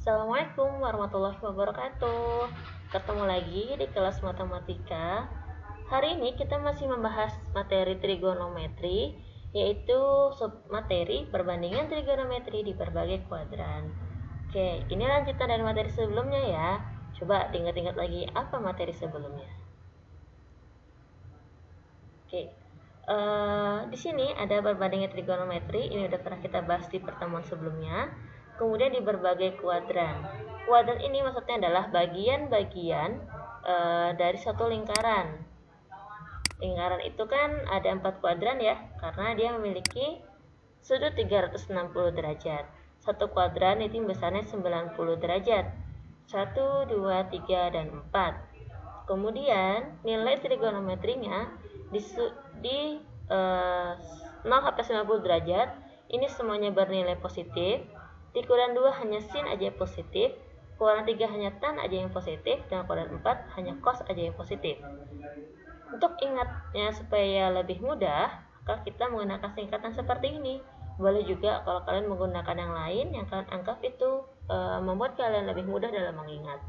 Assalamualaikum warahmatullahi wabarakatuh. Ketemu lagi di kelas matematika. Hari ini kita masih membahas materi trigonometri, yaitu submateri perbandingan trigonometri di berbagai kuadran. Oke, ini lanjutan dari materi sebelumnya ya. Coba ingat-ingat lagi apa materi sebelumnya. Oke, di sini ada perbandingan trigonometri. Ini udah pernah kita bahas di pertemuan sebelumnya. Kemudian di berbagai kuadran. Kuadran ini maksudnya adalah bagian-bagian dari satu lingkaran. Lingkaran itu kan ada 4 kuadran ya, karena dia memiliki sudut 360 derajat. Satu kuadran itu besarnya 90 derajat. 1, 2, 3, dan 4. Kemudian nilai trigonometrinya di 0 sampai 90 derajat ini semuanya bernilai positif. Di kuadran 2 hanya sin aja yang positif, kuadran 3 hanya tan aja yang positif, dan kuadran 4 hanya cos aja yang positif. Untuk ingatnya supaya lebih mudah, maka kita menggunakan singkatan seperti ini. Boleh juga kalau kalian menggunakan yang lain yang kalian anggap itu membuat kalian lebih mudah dalam mengingat.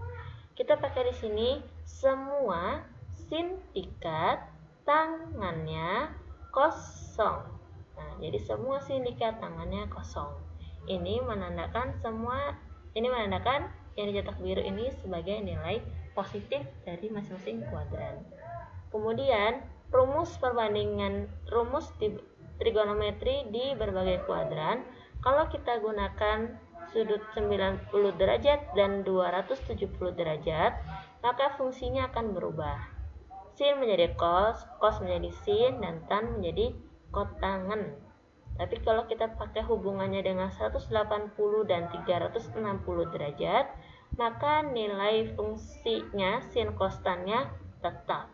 Kita pakai di sini semua sin dikat, tangannya kosong. Nah, jadi semua sin dikat, tangannya kosong. Ini menandakan yang dicetak biru ini sebagai nilai positif dari masing-masing kuadran. Kemudian rumus trigonometri di berbagai kuadran, kalau kita gunakan sudut 90 derajat dan 270 derajat, maka fungsinya akan berubah. Sin menjadi cos, cos menjadi sin, dan tan menjadi kotangen. Tapi kalau kita pakai hubungannya dengan 180 dan 360 derajat, maka nilai fungsinya sin cos tannya tetap.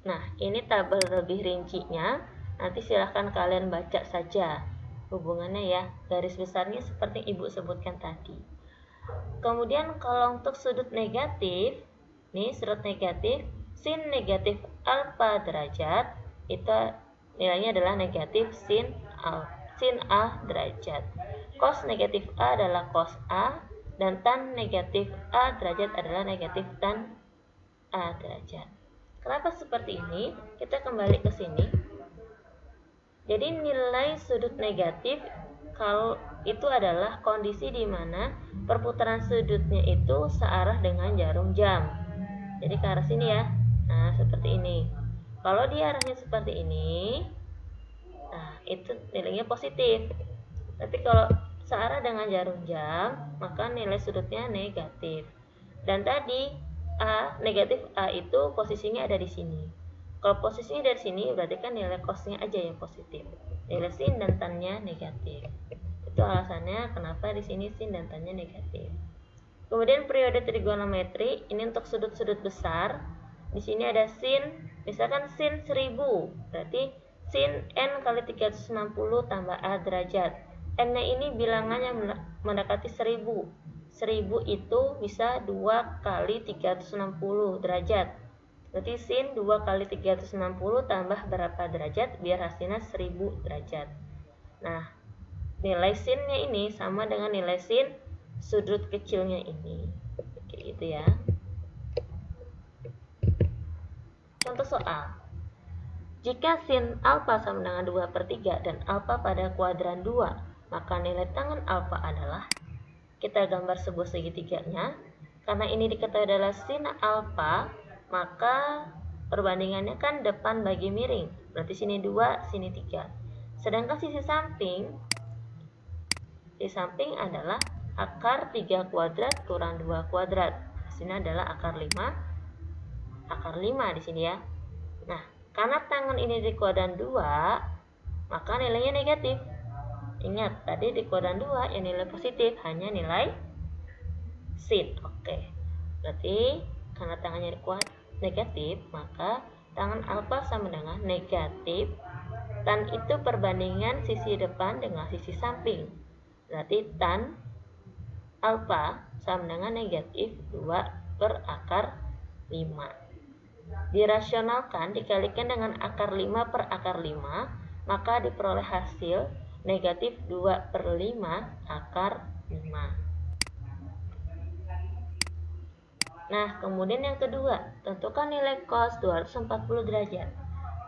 Nah, ini tabel lebih rincinya. Nanti silahkan kalian baca saja hubungannya ya. Garis besarnya seperti ibu sebutkan tadi. Kemudian kalau untuk sudut negatif, nih sudut negatif, sin negatif alfa derajat itu nilainya adalah negatif sin A derajat. Cos negatif A adalah cos A, dan tan negatif A derajat adalah negatif tan A derajat. Kenapa seperti ini? Kita kembali ke sini. Jadi nilai sudut negatif kalau itu adalah kondisi di mana perputaran sudutnya itu searah dengan jarum jam. Jadi ke arah sini ya. Nah, seperti ini. Kalau dia arahnya seperti ini, nah itu nilainya positif. Tapi kalau searah dengan jarum jam, maka nilai sudutnya negatif. Dan tadi negatif A itu posisinya ada di sini. Kalau posisinya dari sini berarti kan nilai cosnya aja yang positif. Nilai sin dan tannya negatif. Itu alasannya kenapa di sini sin dan tannya negatif. Kemudian periode trigonometri ini untuk sudut-sudut besar. Di sini ada sin, misalkan sin 1000, berarti sin n kali 360 tambah A derajat. N-nya ini bilangannya mendekati 1000. 1000 itu bisa 2 kali 360 derajat. Berarti sin 2 kali 360 tambah berapa derajat biar hasilnya 1000 derajat. Nah, nilai sinnya ini sama dengan nilai sin sudut kecilnya ini. Oke, itu ya. Contoh soal. Jika sin alfa sama dengan 2/3 dan alfa pada kuadran 2, maka nilai tangen alfa adalah, kita gambar sebuah segitiganya. Karena ini diketahui adalah sin alfa, maka perbandingannya kan depan bagi miring. Berarti sini 2, sini 3. Sedangkan sisi samping adalah akar 3 kuadrat kurang 2 kuadrat. Sini adalah akar 5 di sini ya. Nah, karena tangan ini di kuadran 2, maka nilainya negatif. Ingat, tadi di kuadran 2 yang nilai positif hanya nilai sin. Oke. Berarti karena tangannya negatif, maka tangan alfa sama dengan negatif. Tan itu perbandingan sisi depan dengan sisi samping. Berarti tan alfa sama dengan negatif 2/5. Dirasionalkan dikalikan dengan akar 5/5, maka diperoleh hasil negatif 2/5 akar 5. Nah, kemudian yang kedua, tentukan nilai cos 240 derajat.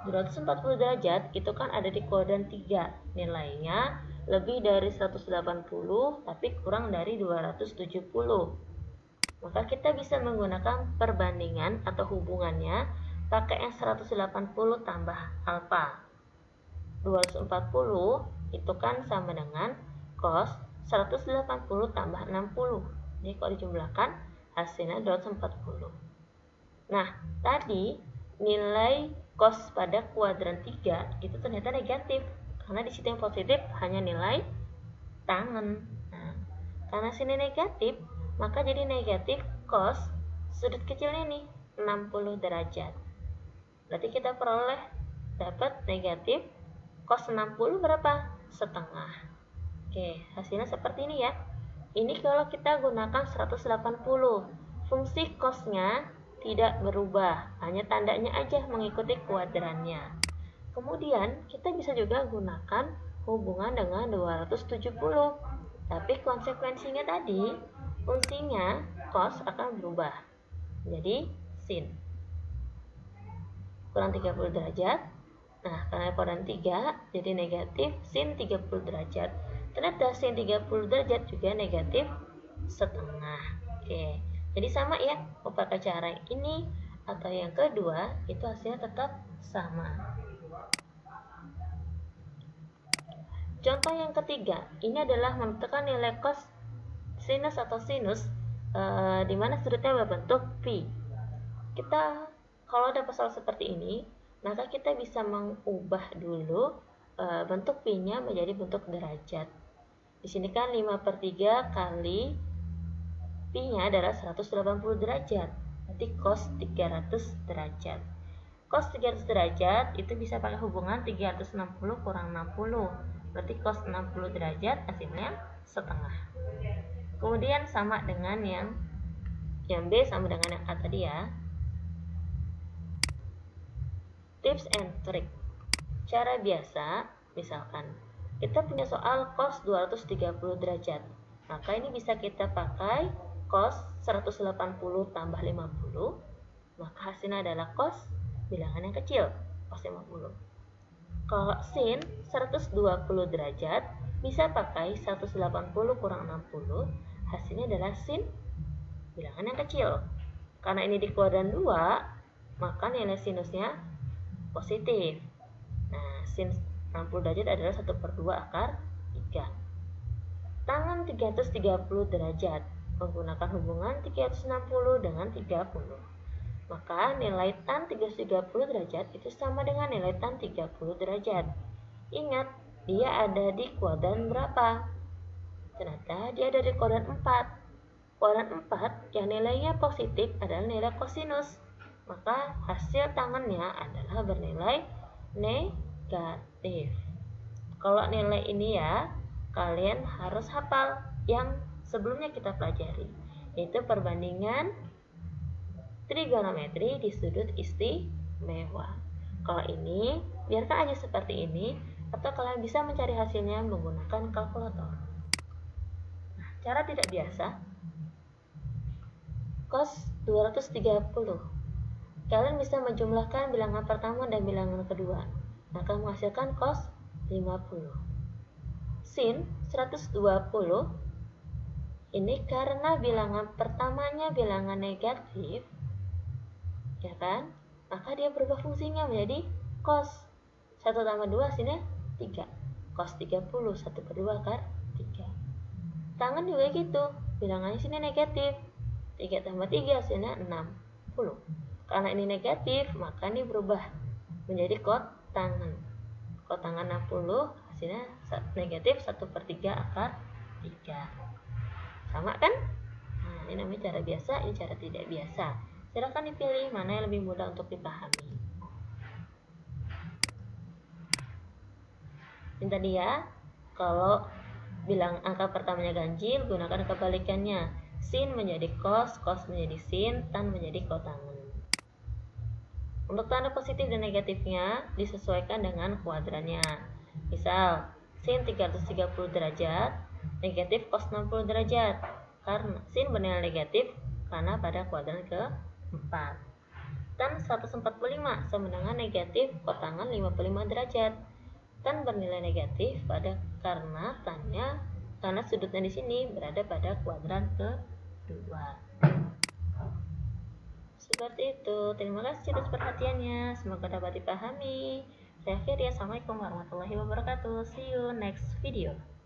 240 derajat itu kan ada di kuadran 3. Nilainya lebih dari 180 tapi kurang dari 270. Maka kita bisa menggunakan perbandingan atau hubungannya pakai yang 180 tambah alfa. 240 itu kan sama dengan cos 180 tambah 60. Jadi kalau dijumlahkan hasilnya 240. Nah, tadi nilai cos pada kuadran 3 itu ternyata negatif. Karena di situ yang positif hanya nilai tangen. Nah, karena sini negatif, maka jadi negatif cos sudut kecilnya nih 60 derajat. Berarti kita peroleh dapat negatif cos 60 berapa? Setengah. Oke, hasilnya seperti ini ya. Ini kalau kita gunakan 180. Fungsi cosnya tidak berubah, hanya tandanya aja mengikuti kuadrannya. Kemudian kita bisa juga gunakan hubungan dengan 270. Tapi konsekuensinya tadi, fungsinya cos akan berubah. Jadi sin. Kurang 30 derajat. Nah, karena kuadran 3, jadi negatif sin 30 derajat. Ternyata sin 30 derajat juga negatif setengah. Oke, jadi sama ya, mau pakai cara yang ini atau yang kedua, itu hasilnya tetap sama. Contoh yang ketiga, ini adalah menentukan nilai cos sinus atau sinus di mana sudutnya berbentuk pi. Kita kalau ada soal seperti ini, maka kita bisa mengubah dulu bentuk pi-nya menjadi bentuk derajat. Di sini kan 5/3 kali pi-nya adalah 180 derajat. Berarti cos 300 derajat. Cos 300 derajat itu bisa pakai hubungan 360 kurang 60. Berarti cos 60 derajat hasilnya setengah. Kemudian sama dengan yang B sama dengan yang A tadi ya. Tips and trick. Cara biasa, misalkan kita punya soal cos 230 derajat. Maka ini bisa kita pakai cos 180 tambah 50. Maka hasilnya adalah cos bilangan yang kecil, cos 50. Kalau sin 120 derajat, bisa pakai 180 kurang 60. Hasilnya adalah sin bilangan yang kecil. Karena ini di kuadran 2, maka nilai sinusnya positif. Nah, sin 60 derajat adalah 1/2 akar 3. Tangan 330 derajat, menggunakan hubungan 360 dengan 30. Maka nilai tan 330 derajat itu sama dengan nilai tan 30 derajat. Ingat, dia ada di kuadran berapa? Ternyata dia ada di kuadran 4. Kuadran 4 yang nilainya positif adalah nilai kosinus. Maka hasil tangannya adalah bernilai negatif. Kalau nilai ini ya, kalian harus hafal yang sebelumnya kita pelajari, yaitu perbandingan trigonometri di sudut istimewa. Kalau ini, biarkan aja seperti ini, atau kalian bisa mencari hasilnya menggunakan kalkulator. Nah, cara tidak biasa, cos 230. Kalian bisa menjumlahkan bilangan pertama dan bilangan kedua, maka menghasilkan cos 50. Sin 120, ini karena bilangan pertamanya bilangan negatif, ya kan? Maka dia berubah fungsinya menjadi cos 1 tambah 2 hasilnya 3. Cos 30, 1/2 akar 3. Tangan juga gitu, bilangannya sini negatif. 3 tambah 3 hasilnya 60. Karena ini negatif, maka ini berubah menjadi kotangan. Kotangan 60 hasilnya negatif 1/3 akar 3. Sama kan? Nah, ini namanya cara biasa, ini cara tidak biasa. Silakan dipilih mana yang lebih mudah untuk dipahami. Ini tadi ya, kalau bilang angka pertamanya ganjil, gunakan kebalikannya. Sin menjadi cos, cos menjadi sin, tan menjadi kotangan. Untuk tanda positif dan negatifnya disesuaikan dengan kuadrannya. Misal, sin 330 derajat negatif cos 60 derajat. Karena sin bernilai negatif karena pada kuadran ke-4. Tan 145 sama dengan negatif kotangan 55 derajat. Tan bernilai negatif karena sudutnya di sini berada pada kuadran ke-2. Seperti itu. Terima kasih atas perhatiannya. Semoga dapat dipahami. Saya akhiri. Assalamualaikum warahmatullahi wabarakatuh. See you next video.